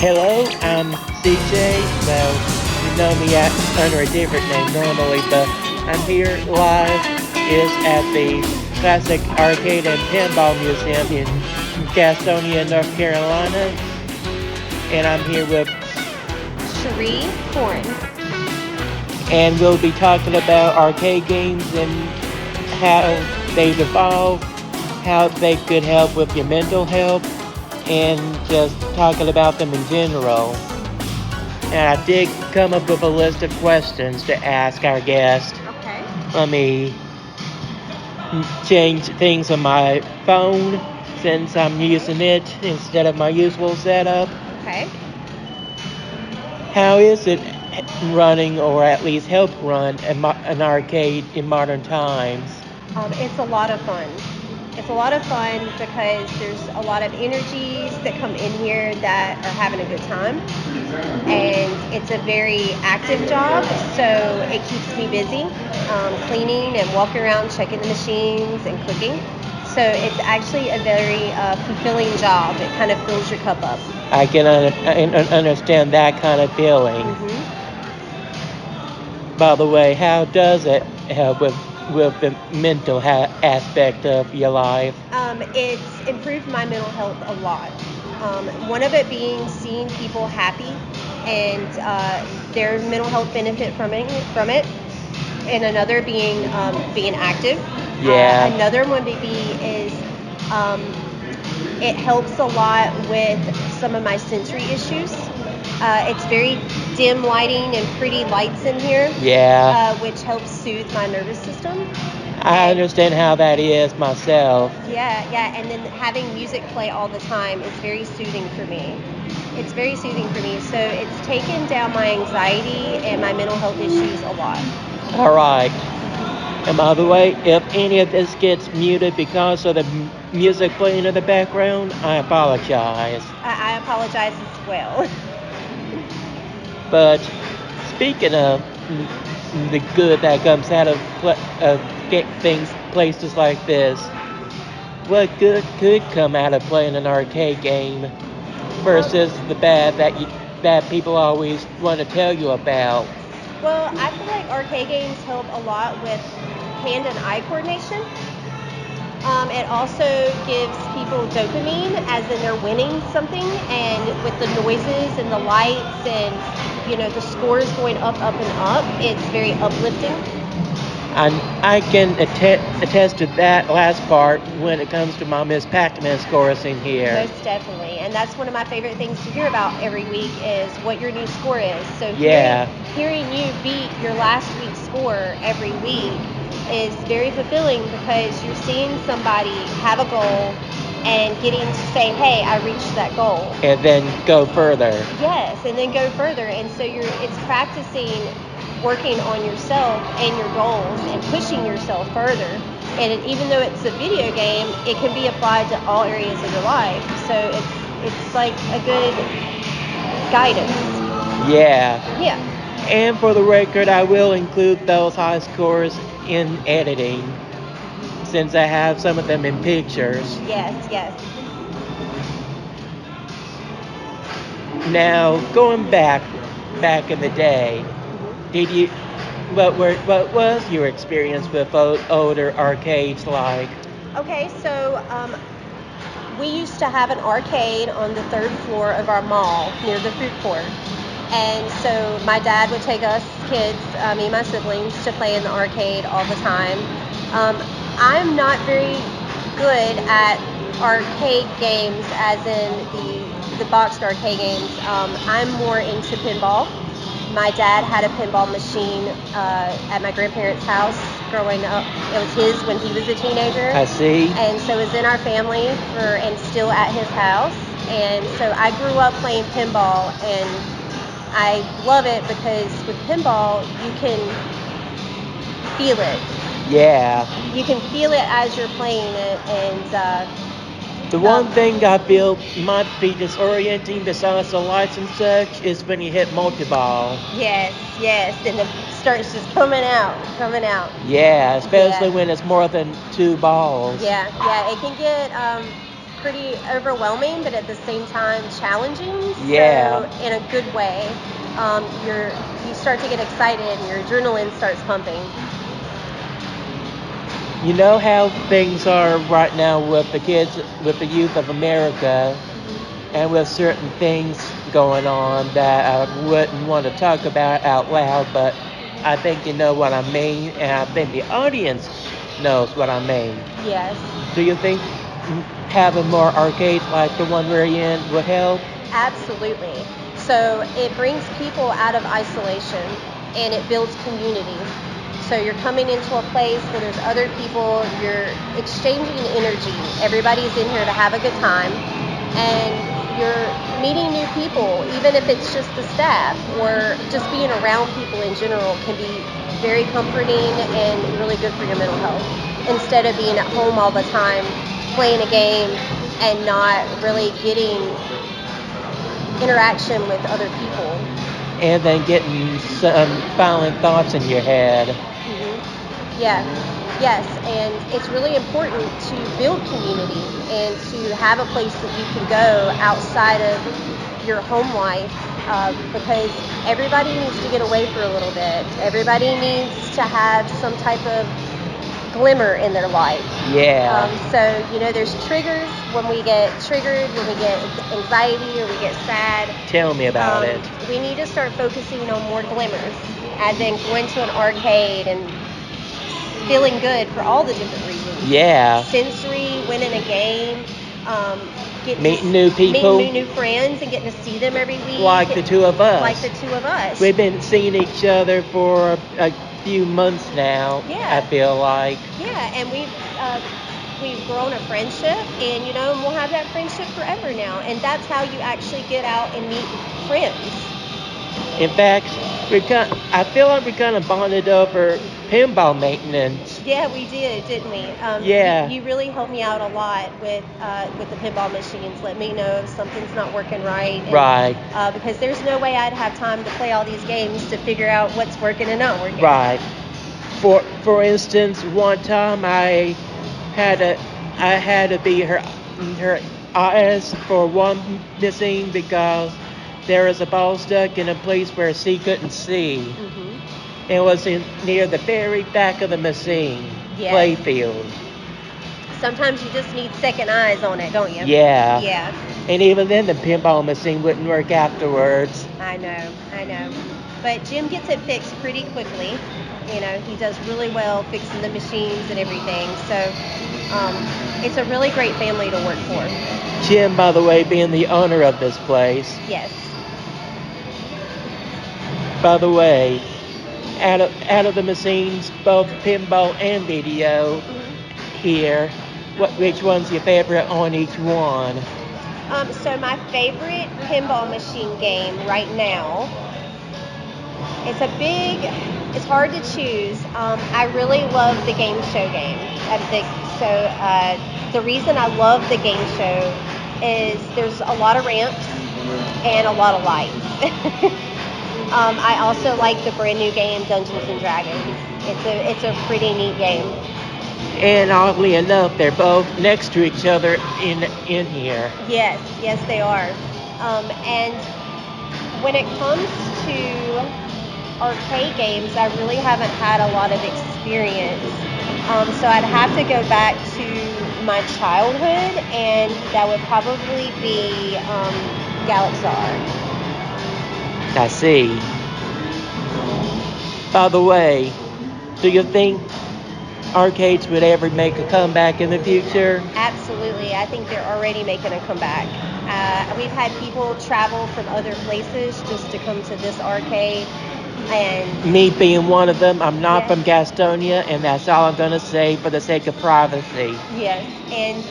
Hello, I'm CJ. Well, you know me under a different name normally, but I'm here live is at the Classic Arcade and Pinball Museum in Gastonia, North Carolina, and I'm here with, Cherie Corn. and we'll be talking about arcade games and how they've evolved, how they could help with your mental health, and just talking about them in general. And I did come up with a list of questions to ask our guest. Okay. Let me change things on my phone since I'm Okay. using it instead of my usual setup. Okay. How is it running, or at least help run, an arcade in modern times? It's a lot of fun. It's a lot of fun because there's a lot of energies that come in here that are having a good time. And it's a very active job, so it keeps me busy, cleaning and walking around, checking the machines and cooking. So it's actually a very fulfilling job. It kind of fills your cup up. I can understand that kind of feeling. By the way, how does it help with the mental aspect of your life? It's improved my mental health a lot. One of it being seeing people happy and their mental health benefit from it, and another being active. Yeah. Another one maybe is um, it helps a lot with some of my sensory issues. It's very dim lighting and pretty lights in here, Yeah. which helps soothe my nervous system. I And understand how that is myself. yeah, and then having music play all the time is very soothing for me. It's very soothing for me. So it's taken down my anxiety and my mental health issues a lot. All right. And by the way, if any of this gets muted because of the music playing in the background, I apologize. I apologize as well. But speaking of the good that comes out of things, places like this, what good could come out of playing an arcade game Well, versus the bad that people always want to tell you about? well, I feel like arcade games help a lot with hand and eye coordination. It also gives people dopamine, as in they're winning something, and with the noises and the lights and the scores going up and up, it's very uplifting. And I can attest to that last part when it comes to my Miss Pac-Man scores in here. Most definitely, and that's one of my favorite things to hear about every week is what your new score is. So Yeah. hearing you beat your last week's score every week is very fulfilling because you're seeing somebody have a goal and getting to say, "Hey, I reached that goal." And then go further. Yes, and then go further, and so it's practicing working on yourself and your goals and pushing yourself further. And even though it's a video game, it can be applied to all areas of your life. So it's like a good guidance. Yeah. Yeah. And for the record, I will include those high scores in editing since I have some of them in pictures. Yes. Now, going back in the day, did you what was your experience with older arcades like? Okay, so we used to have an arcade on the third floor of our mall near the food court. And so my dad would take us kids, me and my siblings, to play in the arcade all the time. I'm not very good at arcade games, as in the boxed arcade games. I'm more into pinball. My dad had a pinball machine at my grandparents' house growing up. It was his when he was a teenager. I see. And so it was in our family and still at his house. And so I grew up playing pinball, and I love it because with pinball you can feel it. Yeah. You can feel it as you're playing it, and The one thing I feel might be disorienting besides the lights and such is when you hit multi-ball. yes, and it starts just coming out. Yeah, especially when it's more than two balls. Yeah, it can get pretty overwhelming, but at the same time challenging. Yeah. So in a good way, you start to get excited and your adrenaline starts pumping. You know how things are right now with the kids, with the youth of America, and with certain things going on that I wouldn't want to talk about out loud, but I think you know what I mean, and I think the audience knows what I mean. Yes. Do you think having more arcades like the one we're in would help? Absolutely. So it brings people out of isolation and it builds community. So you're coming into a place where there's other people, you're exchanging energy. Everybody's in here to have a good time and you're meeting new people, even if it's just the staff or just being around people in general can be very comforting and really good for your mental health instead of being at home all the time playing a game and not really getting interaction with other people. And then getting some violent thoughts in your head. Yeah, yes, and it's really important to build community and to have a place that you can go outside of your home life because everybody needs to get away for a little bit. Everybody needs to have some type of glimmer in their life. Yeah. So, there's triggers when we get triggered, when we get anxiety or we get sad. Tell me about it. We need to start focusing on more glimmers, as in going to an arcade and feeling good for all the different reasons. Yeah. Sensory, winning a game, meeting new people. Meeting new friends and getting to see them every week. Like the two of us. Like the two of us. We've been seeing each other for a few months now. Yeah. I feel like. Yeah, and we've grown a friendship, and we'll have that friendship forever now. And that's how you actually get out and meet friends. In fact, I feel like we kind of bonded over pinball maintenance. Yeah, we did, didn't we? Yeah. You really helped me out a lot with the pinball machines. Let me know if something's not working right. And, Right. Because there's no way I'd have time to play all these games to figure out what's working and not working. Right. For instance, one time I had to be her eyes for one machine because there was a ball stuck in a place where she couldn't see. Mm-hmm. It was near the very back of the machine, Yes. playfield. Sometimes you just need second eyes on it, don't you? Yeah. Yeah. And even then, the pinball machine wouldn't work afterwards. I know. But Jim gets it fixed pretty quickly. He does really well fixing the machines and everything. So it's a really great family to work for. Jim, by the way, being the owner of this place. Yes. By the way, out of the machines, both pinball and video here, which one's your favorite on each one? So my favorite pinball machine game right now, it's hard to choose. I really love the game show game. The reason I love the game show is there's a lot of ramps and a lot of lights. I also like the brand new game Dungeons and Dragons. It's a pretty neat game. And oddly enough, they're both next to each other in here. Yes, they are. And when it comes to arcade games, I really haven't had a lot of experience. So I'd have to go back to my childhood, and that would probably be Galaxar. I see. By the way, do you think arcades would ever make a comeback in the future? Absolutely. I think they're already making a comeback. We've had people travel from other places just to come to this arcade. And me being one of them, I'm not Yes. from Gastonia, and that's all I'm going to say for the sake of privacy. Yes, and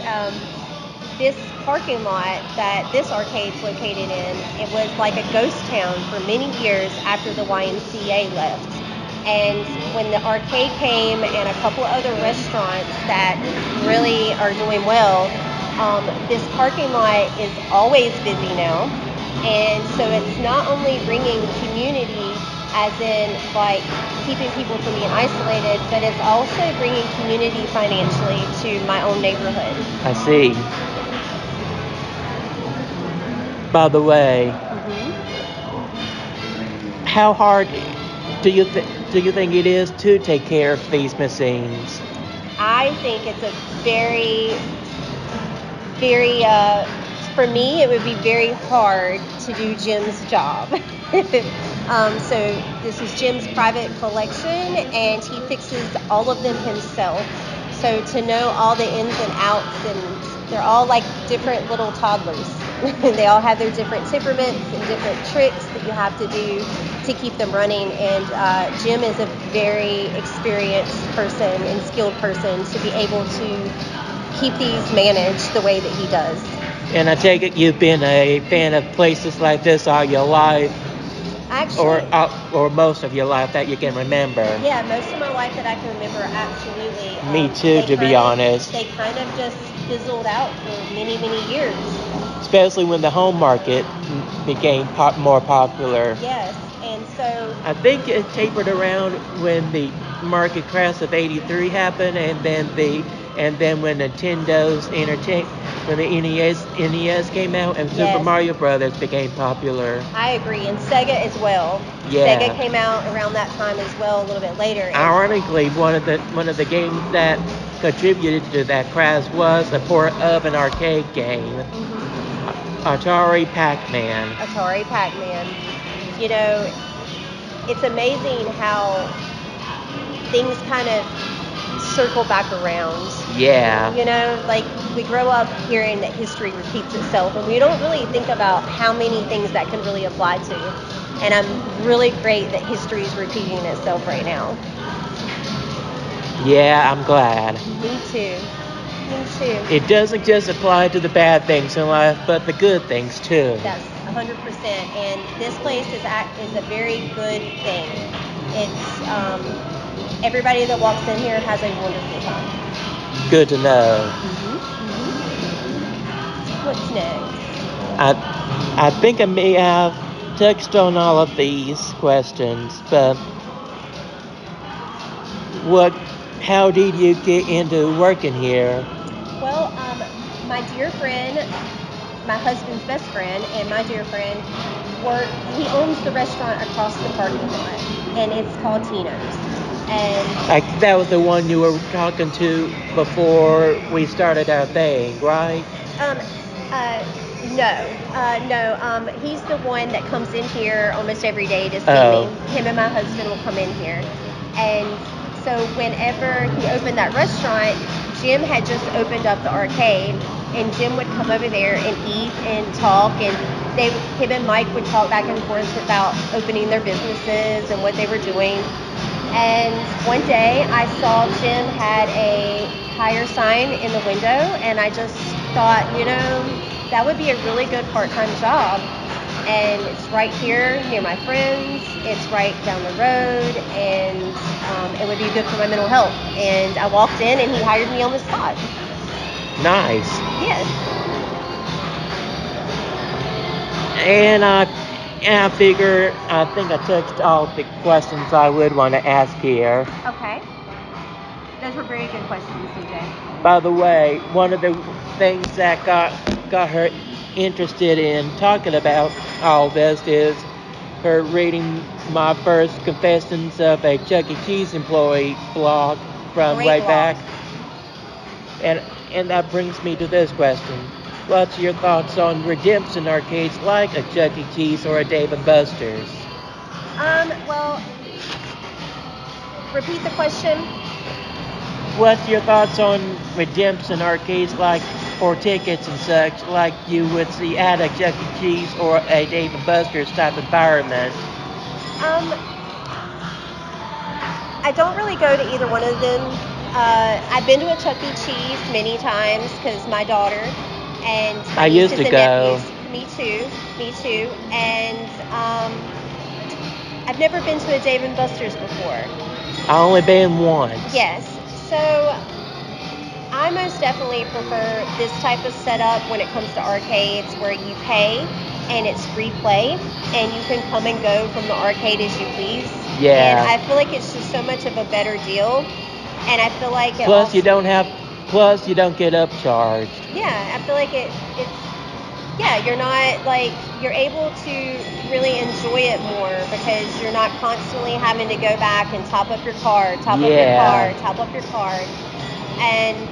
this parking lot that this arcade's located in, it was like a ghost town for many years after the YMCA left. And when the arcade came and a couple of other restaurants that really are doing well, this parking lot is always busy now. And so it's not only bringing community as in like keeping people from being isolated, but it's also bringing community financially to my own neighborhood. I see. By the way, Hmm. how hard do you think it is to take care of these machines? I think it's a very, very, for me, it would be very hard to do Jim's job. So this is Jim's private collection, and he fixes all of them himself. So to know all the ins and outs, and they're all like different little toddlers. They all have their different temperaments and different tricks that you have to do to keep them running. And Jim is a very experienced person and skilled person to be able to keep these managed the way that he does. And I take it you've been a fan of places like this all your life, Actually, or most of your life that you can remember. yeah, most of my life that I can remember, absolutely. Me too, to be honest. They kind of just fizzled out for many, many years. Especially when the home market became more popular. Yes, and so I think it tapered around when the market crash of '83 happened, and then when when the NES came out and Super yes, Mario Brothers became popular. I agree, and Sega as well. Sega Yeah. came out around that time as well, a little bit later, and Ironically, one of the games that contributed to that crash was a port of an arcade game, Atari Pac-Man. Atari Pac-Man. You know, it's amazing how things kind of circle back around. Yeah. You know, like we grow up hearing that history repeats itself, and we don't really think about how many things that can really apply to. And I'm really great that history is repeating itself right now. Yeah, I'm glad. Me too. Me too. It doesn't just apply to the bad things in life, but the good things too. That's 100%. And this place is a very good thing. It's everybody that walks in here has a wonderful time. Good to know. What's next? I think I may have touched on all of these questions, but what? How did you get into working here? Well, my dear friend, my husband's best friend, and my dear friend work. He owns the restaurant across the parking lot, and it's called Tino's. And Like that was the one you were talking to before we started our thing, right? um, uh, no. He's the one that comes in here almost every day to see me. Oh, Him and my husband will come in here, and so whenever he opened that restaurant, Jim had just opened up the arcade, and Jim would come over there and eat and talk, and him and Mike would talk back and forth about opening their businesses and what they were doing. And one day I saw Jim had a hire sign in the window, and I just thought, that would be a really good part-time job. And it's right here near my friends. It's right down the road, and it would be good for my mental health. And I walked in, and he hired me on the spot. nice. Yes. And I figure I think I touched all the questions I would want to ask here. Okay. Those were very good questions, CJ. By the way, one of the things that got her interested in talking about all this is her reading my first Confessions of a Chuck E. Cheese Employee blog from Great way blog. back. And and that brings me to this question. What's your thoughts on redemption arcades like a Chuck E. Cheese or a Dave and Buster's? Well, repeat the question. What's your thoughts on redemption arcades like for tickets and such, like you would see at a Chuck E. Cheese or a Dave and Buster's type environment? Um, I don't really go to either one of them. I've been to a Chuck E. Cheese many times because my daughter and my I used nieces to and go. nephews. Me too. And I've never been to a Dave and Buster's before. I only been once. Yes. So I most definitely prefer this type of setup when it comes to arcades where you pay and it's free play and you can come and go from the arcade as you please. And Yeah. I feel like it's just so much of a better deal. And I feel like it Plus also, you don't get upcharged. yeah, I feel like it's yeah, you're not like, you're able to really enjoy it more because you're not constantly having to go back and top up your card, top up your Yeah. card, top up your card. And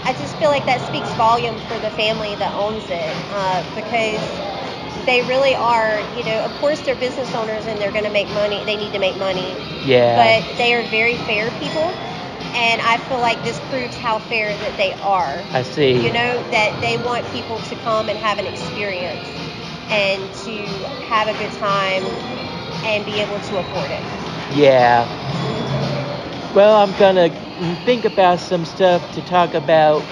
I just feel like that speaks volume for the family that owns it, because they really are, of course they're business owners and they're going to make money. They need to make money. Yeah. But they are very fair people. And I feel like this proves how fair that they are. I see. That they want people to come and have an experience and to have a good time and be able to afford it. Yeah. Well, I'm gonna think about some stuff to talk about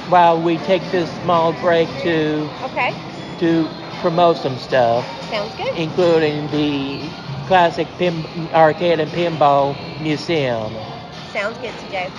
while we take this small break Okay, to promote some stuff, sounds good. including the classic arcade and pinball museum. Sounds good, TJ.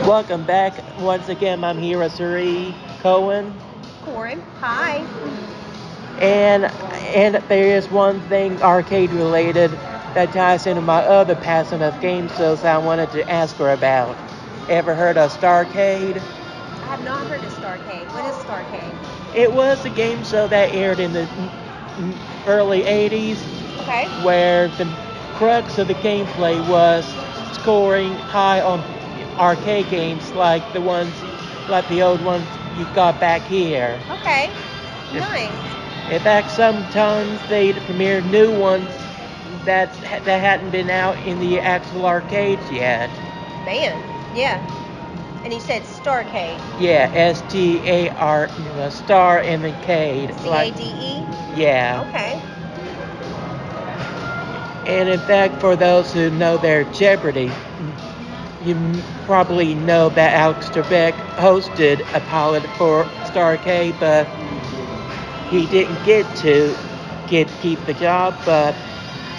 Welcome back. Once again, I'm here with Suri Cohen. Corin, hi. And there is one thing arcade related that ties into my other passion of game shows I wanted to ask her about. Ever heard of Starcade? I have not heard of Starcade. What is Starcade? It was a game show that aired in the early 80s Okay. where the crux of the gameplay was scoring high on arcade games like the old ones you got back here. Okay. Nice. In fact, sometimes they'd premiere new ones that hadn't been out in the actual arcades yet. Man. Yeah. And you said Starcade. Yeah, STAR, Star and then Cade. CADE? Yeah. Okay. And in fact, for those who know their Jeopardy, you probably know that Alex Trebek hosted a pilot for Starcade, but he didn't get to keep the job. But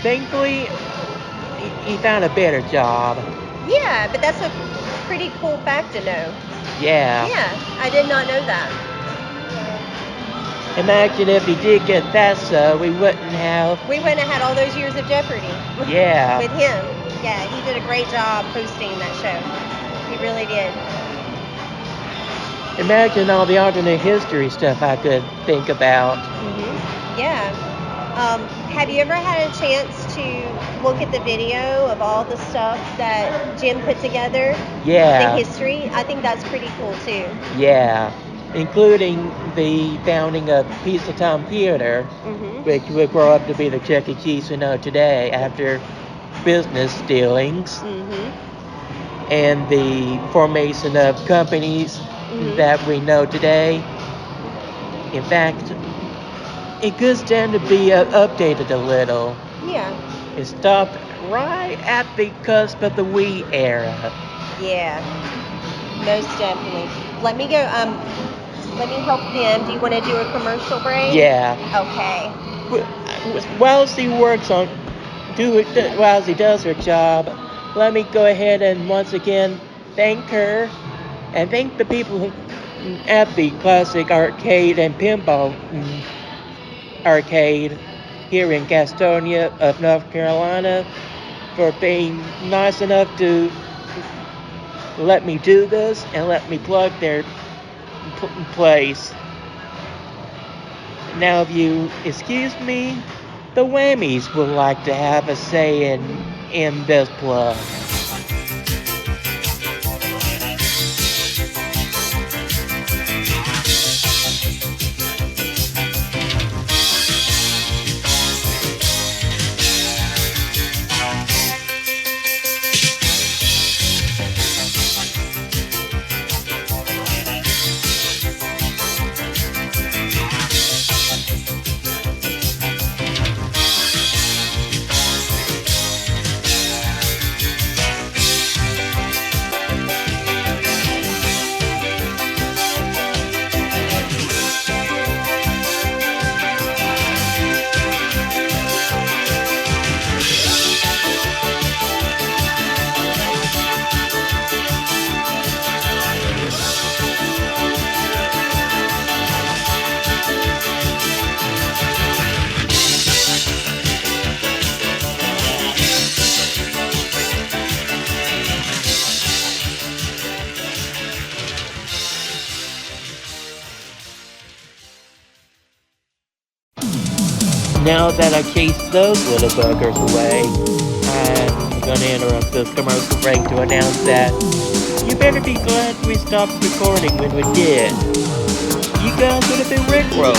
thankfully, he found a better job. Yeah, but that's a pretty cool fact to know. Yeah. Yeah, I did not know that. Imagine if he did get that, so we wouldn't have. We wouldn't have had all those years of Jeopardy. Yeah. With him. Yeah, he did a great job hosting that show. He really did. Imagine all the alternate history stuff I could think about. Mm-hmm. Yeah. Have you ever had a chance to look at the video of all the stuff that Jim put together? The Yeah, history? I think that's pretty cool too. yeah, including the founding of Pizza Town Theater, Mhm. which would grow up to be the Chuck E. Cheese we know today after business dealings, Mhm. and the formation of companies Mhm. that we know today. In fact, it could stand to be updated a little. Yeah. It stopped right at the cusp of the Wii era. Yeah. Most definitely. Let me go. Let me help them. Do you want to do a commercial break? Yeah. Okay. While she works on while she does her job, let me go ahead and once again thank her and thank the people at the Classic Arcade and Pinball Arcade here in Gastonia of North Carolina for being nice enough to let me do this and let me plug their place. Now, if you excuse me, the Whammies would like to have a say in this plug. Now that I chased those little buggers away, I'm gonna interrupt this commercial break to announce that you better be glad we stopped recording when we did. You guys would have been rickrolled.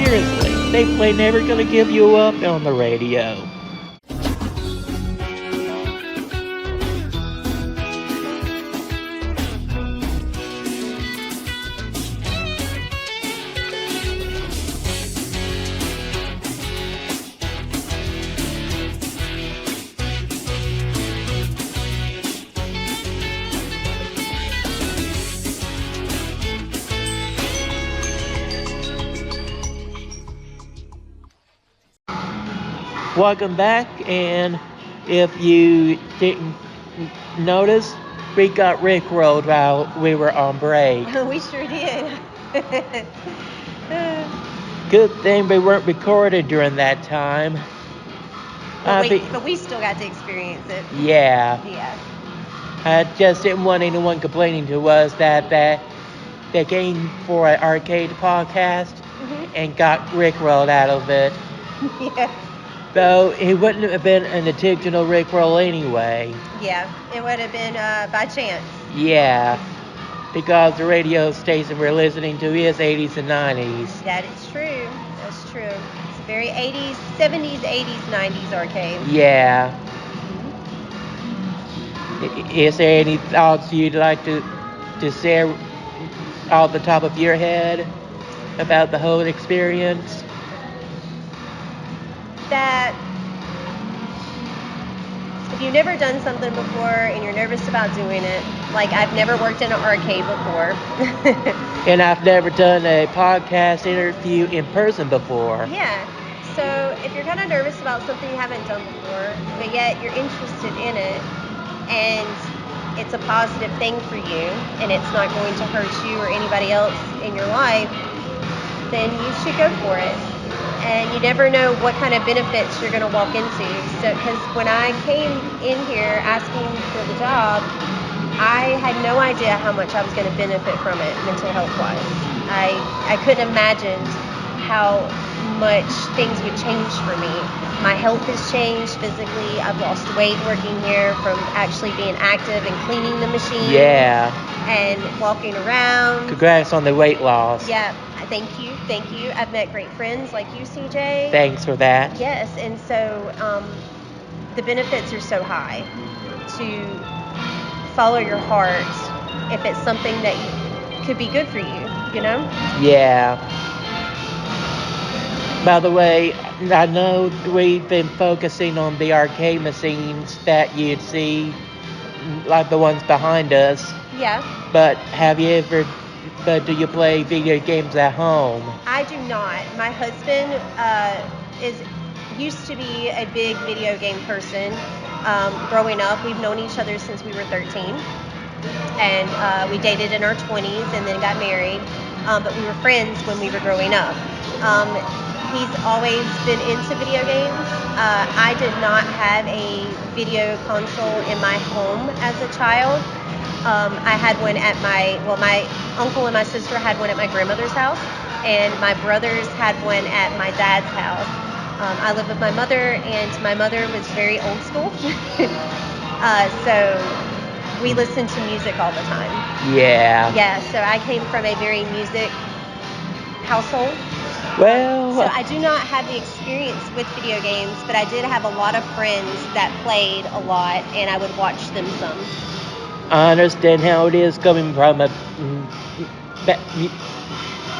Seriously, they play Never Gonna Give You Up on the radio. Welcome back, and if you didn't notice, we got rickrolled while we were on break. We sure did. Good thing we weren't recorded during that time. but we still got to experience it. Yeah. Yeah. I just didn't want anyone complaining to us that they came for an arcade podcast and got rickrolled out of it. Yeah. Though it wouldn't have been an intentional rickroll anyway. Yeah. It would have been by chance. Yeah. Because the radio station we're listening to is 80s and 90s. That is true. That's true. It's a very 80s, 70s, 80s, 90s arcade. Yeah. Is there any thoughts you'd like to share off the top of your head about the whole experience? That if you've never done something before and you're nervous about doing it, like I've never worked in an arcade before. And I've never done a podcast interview in person before. Yeah. So if you're kind of nervous about something you haven't done before, but yet you're interested in it, and it's a positive thing for you, and it's not going to hurt you or anybody else in your life, then you should go for it. And you never know what kind of benefits you're going to walk into. So, because when I came in here asking for the job, I had no idea how much I was going to benefit from it mental health wise. I couldn't imagine how much things would change for me. My health has changed physically. I've lost weight working here from actually being active and cleaning the machine. Yeah. And walking around. Congrats on the weight loss. Yeah, thank you. I've met great friends like you, CJ. Thanks for that. Yes, and so the benefits are so high to follow your heart if it's something that could be good for you, you know? Yeah. By the way, I know we've been focusing on the arcade machines that you'd see, like the ones behind us. Yeah. But do you play video games at home? I do not. My husband used to be a big video game person. Growing up, we've known each other since we were 13. And we dated in our 20s and then got married. But we were friends when we were growing up. He's always been into video games. I did not have a video console in my home as a child. I had one at my uncle and my sister had one at my grandmother's house, and my brothers had one at my dad's house. I lived with my mother, and my mother was very old school. So we listened to music all the time. Yeah. Yeah, so I came from a very music household. Well, so I do not have the experience with video games, but I did have a lot of friends that played a lot, and I would watch them some. I understand how it is coming from a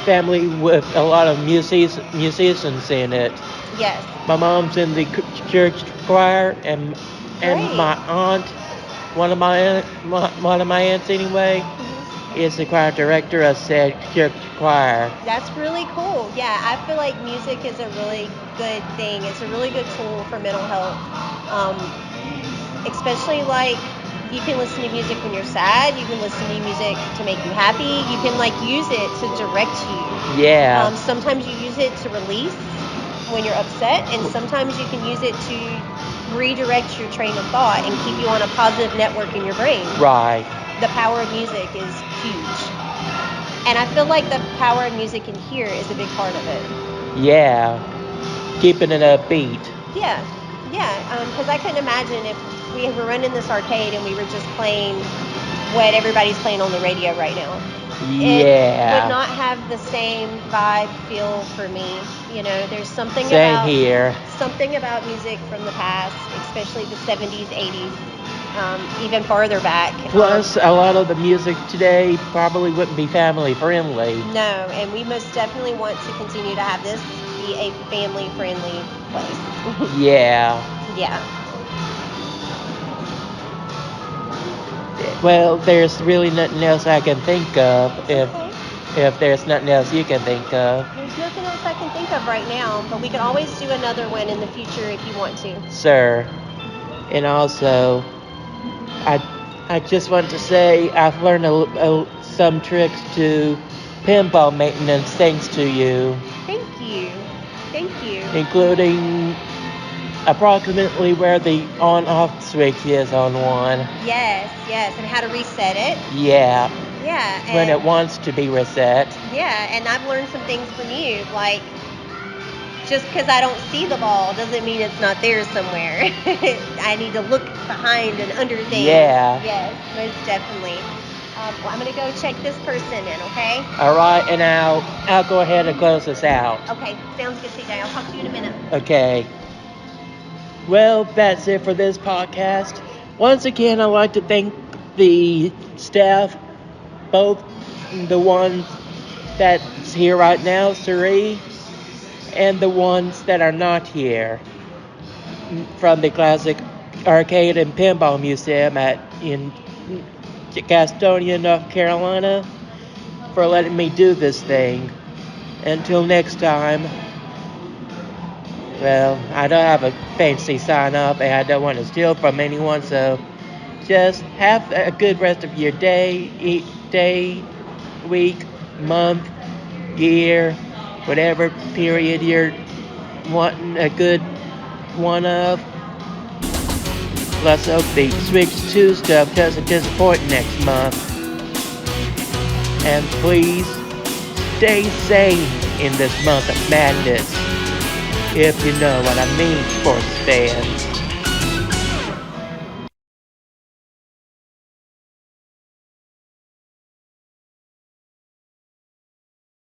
family with a lot of musicians in it. Yes. My mom's in the church choir, and my aunt, one of my aunts anyway, is the choir director of said church choir. That's really cool. Yeah, I feel like music is a really good thing. It's a really good tool for mental health. Especially like you can listen to music when you're sad. You can listen to music to make you happy. You can like use it to direct you. Yeah. Sometimes you use it to release when you're upset, and sometimes you can use it to redirect your train of thought and keep you on a positive network in your brain. Right. The power of music is huge. And I feel like the power of music in here is a big part of it. Yeah. Keeping it upbeat. Yeah. Because I couldn't imagine if we were running this arcade and we were just playing what everybody's playing on the radio right now. Yeah. It would not have the same vibe feel for me. You know, there's something something about music from the past, especially the 70s, 80s, even farther back. Plus, a lot of the music today probably wouldn't be family friendly. No, and we most definitely want to continue to have this be a family friendly place. Yeah. Yeah. Well, there's really nothing else I can think of. If there's nothing else you can think of. There's nothing else I can think of right now, but we can always do another one in the future if you want to. Sir. And also, I just want to say I've learned some tricks to pinball maintenance thanks to you. Thank you. Including approximately where the on-off switch is on one. Yes, and how to reset it. Yeah. Yeah. When it wants to be reset. Yeah, and I've learned some things from you, like just because I don't see the ball doesn't mean it's not there somewhere. I need to look behind and under things. Yeah. Yes, most definitely. Well, I'm going to go check this person in, okay? All right, and I'll go ahead and close this out. Okay, sounds good, CJ. I'll talk to you in a minute. Okay. Well, that's it for this podcast. Once again, I'd like to thank the staff, both the ones that's here right now, Suri, and the ones that are not here, from the Classic Arcade and Pinball Museum in Gastonia, North Carolina, for letting me do this thing. Until next time, well, I don't have a fancy sign up and I don't want to steal from anyone, so just have a good rest of your day, week, month, year, whatever period you're wanting a good one of. Let's hope the Switch 2 stuff doesn't disappoint next month. And please stay safe. in this month of madness, if you know what I mean, sports fans.